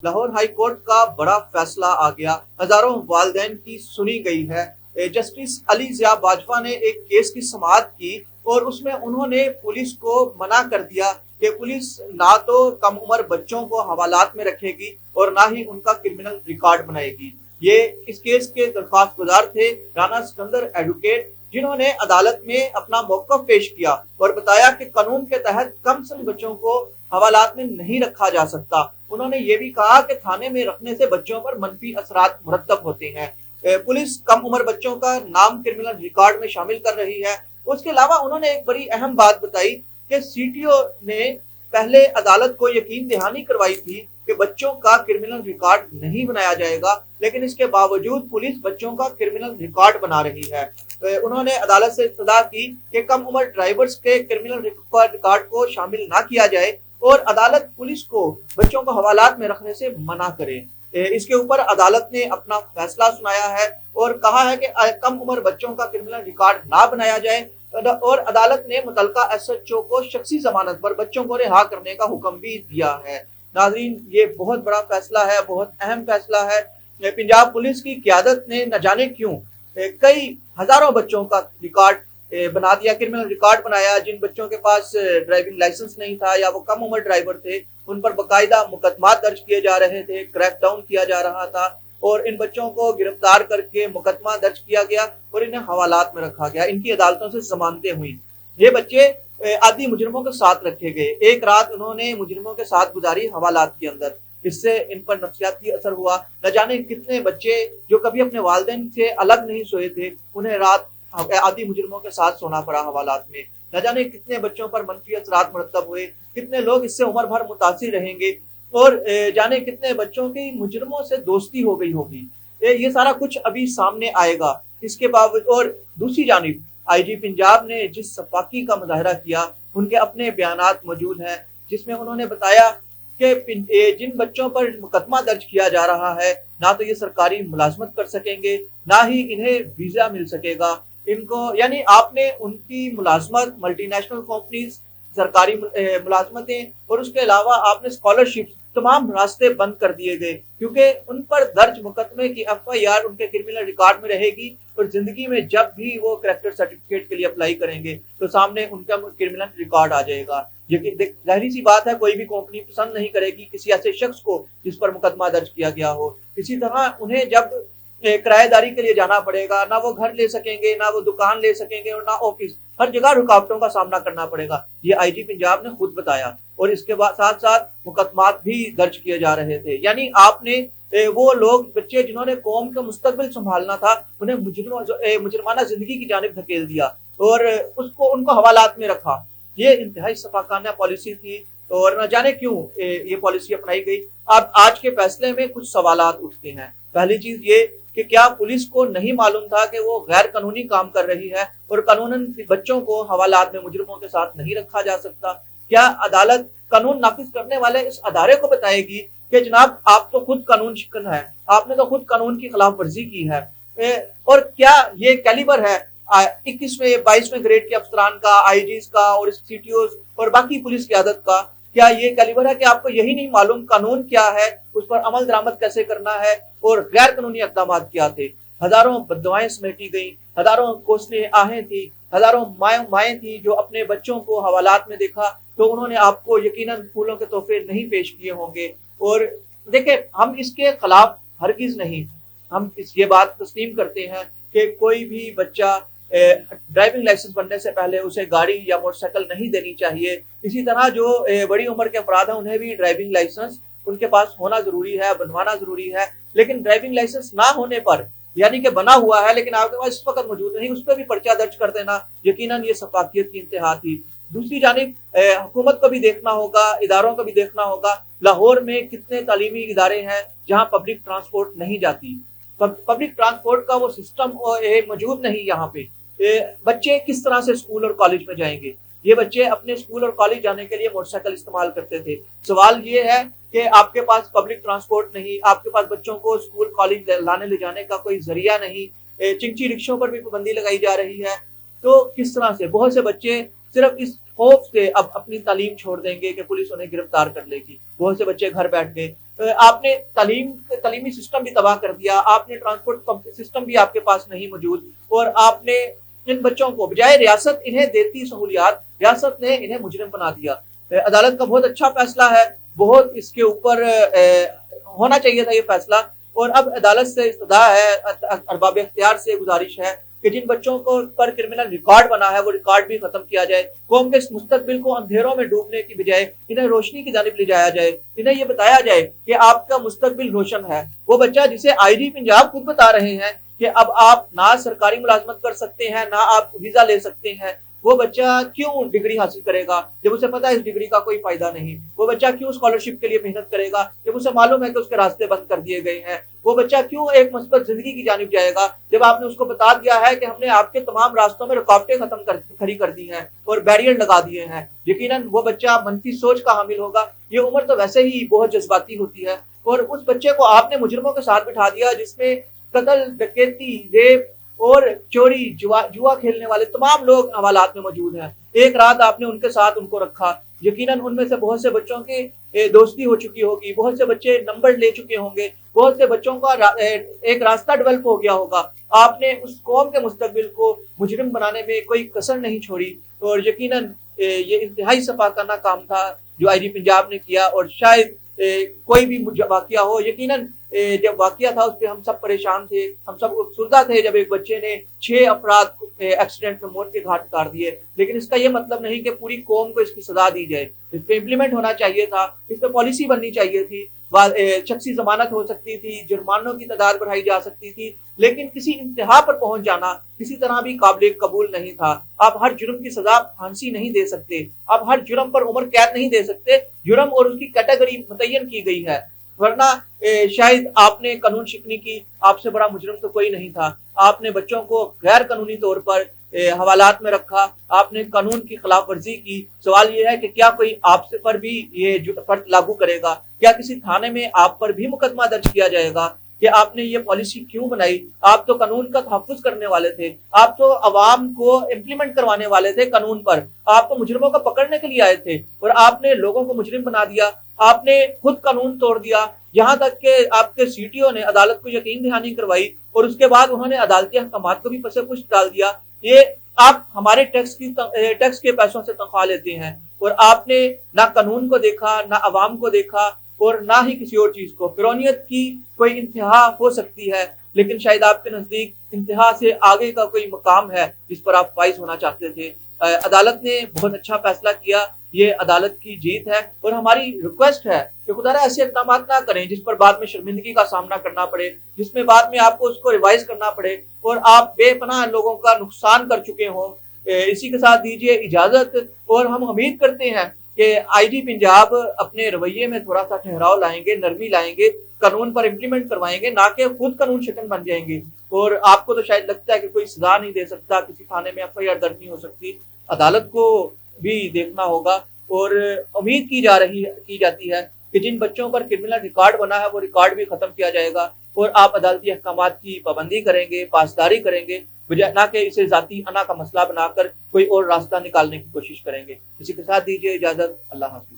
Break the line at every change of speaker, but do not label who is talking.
Lahore high court का बड़ा फैसला आ गया। हजारों वालिदैन की सुनी गई है। जस्टिस अली ज़िया बाजवा ने एक केस की समाअत की और उसमें उन्होंने पुलिस को मना कर दिया कि पुलिस ना तो कम उम्र बच्चों को हवालात में रखेगी और ना ही उनका क्रिमिनल रिकॉर्ड बनाएगी। ये इस केस के दरख्वास्त गुजार थे राना सिकंदर एडवोकेट, जिन्होंने अदालत में अपना मौक़िफ़ पेश किया और बताया कि कानून के तहत कम सन बच्चों को हवालात में नहीं रखा जा सकता। उन्होंने ये भी कहा कि थाने में रखने से बच्चों पर मनफी असरात मुरतब होते हैं। पुलिस कम उम्र बच्चों का नाम क्रिमिनल रिकॉर्ड में शामिल कर रही है। उसके अलावा उन्होंने एक बड़ी अहम बात बताई कि सीटीओ ने पहले अदालत को यकीन दहानी करवाई थी कि बच्चों का क्रिमिनल रिकॉर्ड नहीं बनाया जाएगा, लेकिन इसके बावजूद पुलिस बच्चों का क्रिमिनल रिकॉर्ड बना रही है। उन्होंने अदालत से इस्तदा की कि कम उम्र ड्राइवर्स के क्रिमिनल रिकॉर्ड को शामिल ना किया जाए और अदालत पुलिस को बच्चों को हवालात में रखने से मना करे। इसके ऊपर अदालत ने अपना फैसला सुनाया है और कहा है कि कम उम्र बच्चों का क्रिमिनल रिकॉर्ड ना बनाया जाए और अदालत ने मुतलका एसएचओ को शख्सी जमानत पर बच्चों को रिहा करने का हुक्म भी दिया है। नाज़रीन, ये बहुत बड़ा फैसला है, बहुत अहम फैसला है। पंजाब पुलिस की क़यादत ने न जाने क्यों कई हजारों बच्चों का रिकॉर्ड बना दिया, क्रिमिनल रिकॉर्ड बनाया। जिन बच्चों के पास ड्राइविंग लाइसेंस नहीं था या वो कम उम्र ड्राइवर थे, उन पर बाकायदा मुकदमा दर्ज किए जा रहे थे, क्रैक डाउन किया जा रहा था और इन बच्चों को गिरफ्तार करके मुकदमा दर्ज किया गया और इन्हें हवालात में रखा गया। इनकी अदालतों से जमानतें हुई। ये बच्चे आदि मुजरिमों के साथ रखे गए। एक रात उन्होंने मुजरिमों के साथ गुजारी हवालात के अंदर। इससे इन पर नफ्सियाती असर हुआ। न जाने कितने बच्चे जो कभी अपने वालिदैन से अलग नहीं सोए थे, उन्हें रात आदि मुजरिमों के साथ सोना पड़ा हवालात में। न जाने कितने बच्चों पर मनफी असरात मुरतब हुए, कितने लोग इससे उम्र भर मुतासिर रहेंगे और जाने कितने बच्चों की मुजरिमों से दोस्ती हो गई होगी। ये सारा कुछ अभी सामने आएगा। इसके बावजूद और दूसरी जानिब आईजी पंजाब ने जिस सफाकी का मुजाहरा किया, उनके अपने बयानात मौजूद हैं, जिसमें उन्होंने बताया कि जिन बच्चों पर मुकदमा दर्ज किया जा रहा है, ना तो ये सरकारी मुलाजमत कर सकेंगे, ना ही इन्हें वीज़ा मिल सकेगा। इनको यानी आपने उनकी मुलाजमत मल्टीनेशनल कंपनीज, सरकारी मुलाजमतें और उसके अलावा आपने स्कॉलरशिप, तमाम रास्ते बंद कर दिए गए, क्योंकि उन पर दर्ज मुकदमे की एफआईआर उनके क्रिमिनल रिकॉर्ड में रहेगी और जिंदगी में जब भी वो करैक्टर सर्टिफिकेट के लिए अप्लाई करेंगे तो सामने उनका क्रिमिनल रिकॉर्ड आ जाएगा। जाहिर सी बात है, कोई भी कंपनी पसंद नहीं करेगी किसी ऐसे शख्स को जिस पर मुकदमा दर्ज किया गया हो। इसी तरह उन्हें जब किराएदारी के लिए जाना पड़ेगा, ना वो घर ले सकेंगे, ना वो दुकान ले सकेंगे और ना ऑफिस, हर जगह रुकावटों का सामना करना पड़ेगा। ये आईजी पंजाब ने खुद बताया और इसके बाद साथ साथ मुकदमात भी दर्ज किए जा रहे थे। यानी आपने वो लोग बच्चे जिन्होंने कौम का मुस्तकबिल संभालना था, उन्हें मुजरमाना जिंदगी की जानिब धकेल दिया और उसको उनको हवालात में रखा। ये इंतहाई सफाकाना पॉलिसी थी और न जाने क्यों ये पॉलिसी अपनाई गई। अब आज के फैसले में कुछ सवालात उठते हैं। पहली चीज ये कि क्या पुलिस को नहीं मालूम था कि वो गैर कानूनी काम कर रही है और कानूनन बच्चों को हवालात में मुजरिमों के साथ नहीं रखा जा सकता? क्या अदालत कानून नाफिज करने वाले इस अदारे को बताएगी कि जनाब आप तो खुद कानून शिकन है, आपने तो खुद कानून की खिलाफ वर्जी की है? और क्या ये कैलिबर है 21वें 22वें ग्रेड के अफसरान का, आईजीज का और सीटीओ और बाकी पुलिस क़यादत का? क्या ये कैलिबर है कि आपको यही नहीं मालूम कानून क्या है, उस पर अमल दरामद कैसे करना है और गैर कानूनी इक़दाम क्या थे? हजारों बद्दुआएं समेटी गई, हजारों कोसने आहें थी, हजारों माएँ थी जो अपने बच्चों को हवालात में देखा तो उन्होंने आपको यकीनन फूलों के तोहफे नहीं पेश किए होंगे। और देखिए, हम इसके खिलाफ हरगिज नहीं, हम ये बात तस्लीम करते हैं कि कोई भी बच्चा ड्राइविंग लाइसेंस बनने से पहले उसे गाड़ी या मोटरसाइकिल नहीं देनी चाहिए। इसी तरह जो बड़ी उम्र के अफराद हैं उन्हें भी ड्राइविंग लाइसेंस उनके पास होना जरूरी है, बनवाना जरूरी है। लेकिन ड्राइविंग लाइसेंस ना होने पर, यानी कि बना हुआ है लेकिन आपके पास इस वक्त मौजूद नहीं, उस पर भी पर्चा दर्ज कर देना यकीनन ये सफाकियत की इंतहा थी। दूसरी जानिब हुकूमत को भी देखना होगा, इदारों को भी देखना होगा। लाहौर में कितने तालीमी इदारे हैं जहाँ पब्लिक ट्रांसपोर्ट नहीं जाती, पब्लिक ट्रांसपोर्ट का वो सिस्टम मौजूद नहीं। यहाँ पे बच्चे किस तरह से स्कूल और कॉलेज में जाएंगे? ये बच्चे अपने स्कूल और कॉलेज जाने के लिए मोटरसाइकिल इस्तेमाल करते थे। सवाल ये है कि आपके पास पब्लिक ट्रांसपोर्ट नहीं, आपके पास बच्चों को स्कूल कॉलेज लाने ले जाने का कोई जरिया नहीं, चिंची रिक्शों पर भी पाबंदी लगाई जा रही है। तो किस तरह से बहुत से बच्चे सिर्फ इस खौफ से अब अपनी तालीम छोड़ देंगे कि पुलिस उन्हें गिरफ्तार कर लेगी। बहुत से बच्चे घर बैठ गए। آپ نے تعلیمی سسٹم بھی تباہ کر دیا، آپ نے ٹرانسپورٹ سسٹم بھی آپ کے پاس نہیں موجود، اور آپ نے ان بچوں کو بجائے ریاست انہیں دیتی سہولیات، ریاست نے انہیں مجرم بنا دیا۔ عدالت کا بہت اچھا فیصلہ ہے، بہت اس کے اوپر ہونا چاہیے تھا یہ فیصلہ، اور اب عدالت سے استدعا ہے، ارباب اختیار سے گزارش ہے کہ جن بچوں کو پر کرمنل ریکارڈ بنا ہے وہ ریکارڈ بھی ختم کیا جائے، قوم کے اس مستقبل کو اندھیروں میں ڈوبنے کی بجائے انہیں روشنی کی جانب لے جایا جائے، انہیں یہ بتایا جائے کہ آپ کا مستقبل روشن ہے۔ وہ بچہ جسے آئی جی پنجاب خود بتا رہے ہیں کہ اب آپ نہ سرکاری ملازمت کر سکتے ہیں نہ آپ ویزا لے سکتے ہیں، وہ بچہ کیوں ڈگری حاصل کرے گا جب اسے پتا ہے اس ڈگری کا کوئی فائدہ نہیں؟ وہ بچہ کیوں اسکالرشپ کے لیے محنت کرے گا جب اسے معلوم ہے کہ اس کے راستے بند کر دیے گئے ہیں؟ وہ بچہ کیوں ایک مثبت زندگی کی جانب جائے گا جب آپ نے اس کو بتا دیا ہے کہ ہم نے آپ کے تمام راستوں میں رکاوٹیں کھڑی کر دی ہیں اور بیریئر لگا دیے ہیں؟ یقیناً وہ بچہ منفی سوچ کا حامل ہوگا۔ یہ عمر تو ویسے ہی بہت جذباتی ہوتی ہے، اور اس بچے کو آپ نے مجرموں کے ساتھ بٹھا دیا جس میں قتل، ڈکیتی، ریپ اور چوری، جوا کھیلنے والے تمام لوگ حوالات میں موجود ہیں۔ ایک رات آپ نے ان کے ساتھ ان کو رکھا، یقیناً ان میں سے بہت سے بچوں کی دوستی ہو چکی ہوگی، بہت سے بچے نمبر لے چکے ہوں گے، بہت سے بچوں کا ایک راستہ ڈیولپ ہو گیا ہوگا۔ آپ نے اس قوم کے مستقبل کو مجرم بنانے میں کوئی کسر نہیں چھوڑی، اور یقیناً یہ انتہائی صفاقانہ کام تھا جو آئی جی پنجاب نے کیا، اور شاید کوئی بھی واقعہ ہو، یقیناً جب واقعہ تھا اس پہ ہم سب پریشان تھے، ہم سب افسردہ تھے جب ایک بچے نے 6 افراد ایکسیڈنٹ میں موت کے گھاٹ اتار دیے، لیکن اس کا یہ مطلب نہیں کہ پوری قوم کو اس کی سزا دی جائے۔ اس پہ امپلیمنٹ ہونا چاہیے تھا، اس پہ پالیسی بننی چاہیے تھی، شخصی ضمانت ہو سکتی تھی، جرمانوں کی تعداد بڑھائی جا سکتی تھی، لیکن کسی انتہا پر پہنچ جانا کسی طرح بھی قابل قبول نہیں تھا۔ آپ ہر جرم کی سزا پھانسی نہیں دے سکتے، آپ ہر جرم پر عمر قید نہیں دے سکتے، جرم اور اس کی کیٹیگری متعین کی گئی ہے، ورنہ شاید آپ نے قانون شکنی کی، آپ سے بڑا مجرم تو کوئی نہیں تھا۔ آپ نے بچوں کو غیر قانونی طور پر حوالات میں رکھا، آپ نے قانون کی خلاف ورزی کی۔ سوال یہ ہے کہ کیا کوئی آپ سے پر بھی یہ فرض لاگو کرے گا؟ کیا کسی تھانے میں آپ پر بھی مقدمہ درج کیا جائے گا کہ آپ نے یہ پالیسی کیوں بنائی؟ آپ تو قانون کا تحفظ کرنے والے تھے، آپ تو عوام کو امپلیمنٹ کروانے والے تھے قانون پر، آپ تو مجرموں کو پکڑنے کے لیے آئے تھے، اور آپ نے لوگوں کو مجرم بنا دیا، آپ نے خود قانون توڑ دیا، یہاں تک کہ آپ کے سی ٹی او نے عدالت کو یقین دہانی کروائی، اور اس کے بعد انہوں نے عدالتی احکامات کو بھی پس پش ڈال دیا۔ یہ آپ ہمارے ٹیکس کے پیسوں سے تنخواہ لیتے ہیں، اور آپ نے نہ قانون کو دیکھا، نہ عوام کو دیکھا، اور نہ ہی کسی اور چیز کو۔ فرعونیت کی کوئی انتہا ہو سکتی ہے، لیکن شاید آپ کے نزدیک انتہا سے آگے کا کوئی مقام ہے جس پر آپ فائز ہونا چاہتے تھے۔ عدالت نے بہت اچھا فیصلہ کیا، یہ عدالت کی جیت ہے، اور ہماری ریکویسٹ ہے کہ خدا را ایسے اقدامات نہ کریں جس پر بعد میں شرمندگی کا سامنا کرنا پڑے، جس میں بعد میں آپ کو اس کو ریوائز کرنا پڑے اور آپ بے پناہ لوگوں کا نقصان کر چکے ہوں۔ اسی کے ساتھ دیجیے اجازت، اور ہم امید کرتے ہیں کہ آئی جی پنجاب اپنے رویے میں تھوڑا سا ٹھہراؤ لائیں گے، نرمی لائیں گے، قانون پر امپلیمنٹ کروائیں گے، نہ کہ خود قانون شکن بن جائیں گے۔ اور آپ کو تو شاید لگتا ہے کہ کوئی سزا نہیں دے سکتا، کسی تھانے میں ایف آئی آر درج نہیں ہو سکتی، عدالت کو بھی دیکھنا ہوگا، اور امید کی جاتی ہے کہ جن بچوں پر کرمنل ریکارڈ بنا ہے وہ ریکارڈ بھی ختم کیا جائے گا، اور آپ عدالتی احکامات کی پابندی کریں گے، پاسداری کریں گے، نہ کہ اسے ذاتی انا کا مسئلہ بنا کر کوئی اور راستہ نکالنے کی کوشش کریں گے۔ اسی کے ساتھ دیجیے اجازت، اللہ حافظ۔